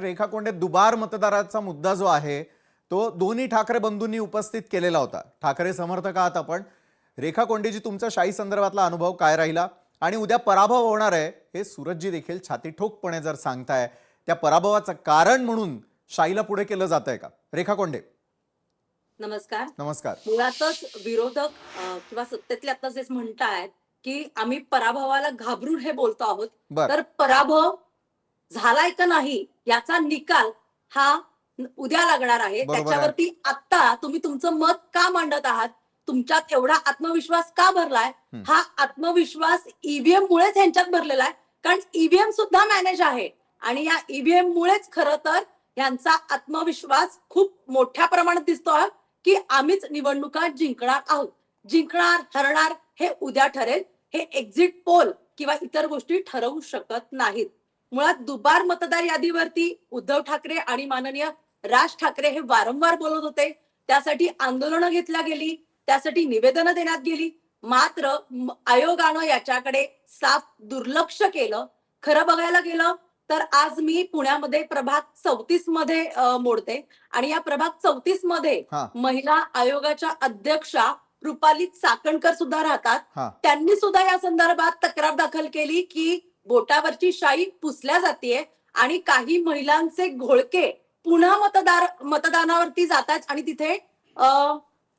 रेखा Conde, दुबार मतदाराचा मुद्दा जो आहे तो दोन्ही ठाकरे बंधूंनी उपस्थित केलेला होता. ठाकरे समर्थक आहात आपण. रेखा कोंडेजी, तुमचा शाही संदर्भातला अनुभव काय राहिला आणि उद्या पराभव होणार आहे हे सूरजजी देखील छाती ठोकपणे जर सांगताय, त्या पराभवाचं कारण म्हणून शाहीला पुढे केलं जातंय का? रेखा कोंडे, नमस्कार. नमस्कार. मुळातच विरोधक किंवा सत्तेतले आता जे म्हणतायत की आम्ही पराभवाला घाबरून हे बोलतो आहोत, तर पराभव झालाय का नाही याचा निकाल हा उद्या लागणार आहे. त्याच्यावरती आता तुम्ही तुमचं मत का मांडत आहात, तुमच्यात एवढा आत्मविश्वास का भरलाय, हा आत्मविश्वास ईव्हीएम मुळेच ह्यांच्यात भरलेला आहे. कारण ईव्हीएम सुद्धा मॅनेज आहे आणि या ईव्हीएम मुळेच खरं तर यांचा आत्मविश्वास खूप मोठ्या प्रमाणात दिसतोय की आम्हीच निवडणुका जिंकणार आहोत. जिंकणार हरणार हे उद्या ठरेल. हे एक्झिट पोल किंवा इतर गोष्टी ठरवू शकत नाहीत. मुळात दुबार मतदार यादीवरती उद्धव ठाकरे आणि माननीय राज ठाकरे हे वारंवार बोलत होते. त्यासाठी आंदोलनं घेतल्या गेली, त्यासाठी निवेदनं देण्यात गेली. मात्र आयोगानं याच्याकडे साफ दुर्लक्ष केलं. खरं बघायला गेलं तर आज मी पुण्यामध्ये प्रभाग 34 मध्ये मोडते आणि या प्रभाग 34 मध्ये महिला आयोगाच्या अध्यक्षा रुपाली चाकणकर सुद्धा राहतात. त्यांनी सुद्धा या संदर्भात तक्रार दाखल केली की बोटावरची शाई पुसल्या जाते आणि काही महिलांचे घोळके पुन्हा मतदानावरती जातात आणि तिथे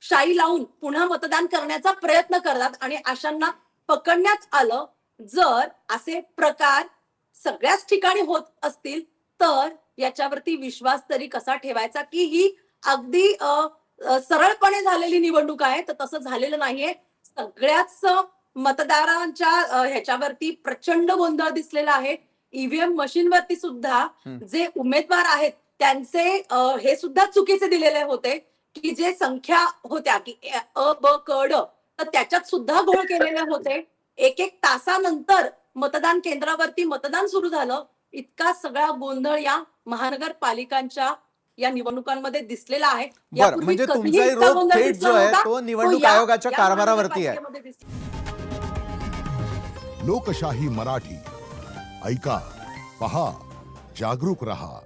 शाई लावून पुन्हा मतदान करण्याचा प्रयत्न करतात आणि अशांना पकडण्यात आलं. जर असे प्रकार सगळ्याच ठिकाणी होत असतील तर याच्यावरती विश्वास तरी कसा ठेवायचा की ही अगदी सरळपणे झालेली निवडणूक आहे, तर तसं झालेलं नाहीये. सगळ्याच मतदारांच्या ह्याच्यावरती प्रचंड गोंधळ दिसलेला आहे. ईव्हीएम मशीनवरती सुद्धा जे उमेदवार आहेत त्यांचे हे सुद्धा चुकीचे दिलेले होते की जे संख्या होत्या की अ ब क ड, तर त्याच्यात सुद्धा घोळ केलेले होते. एक तासानंतर मतदान केंद्रावरती मतदान सुरू झालं. इतका सगळा गोंधळ या महानगरपालिकांच्या या निवडणुकांमध्ये दिसलेला आहे. म्हणजे तुमचा विरोध थेट जो आहे तो निवडणूक आयोगाच्या कारभारावरती आहे. लोकशाही मराठी ऐका, पहा, जागरूक रहा.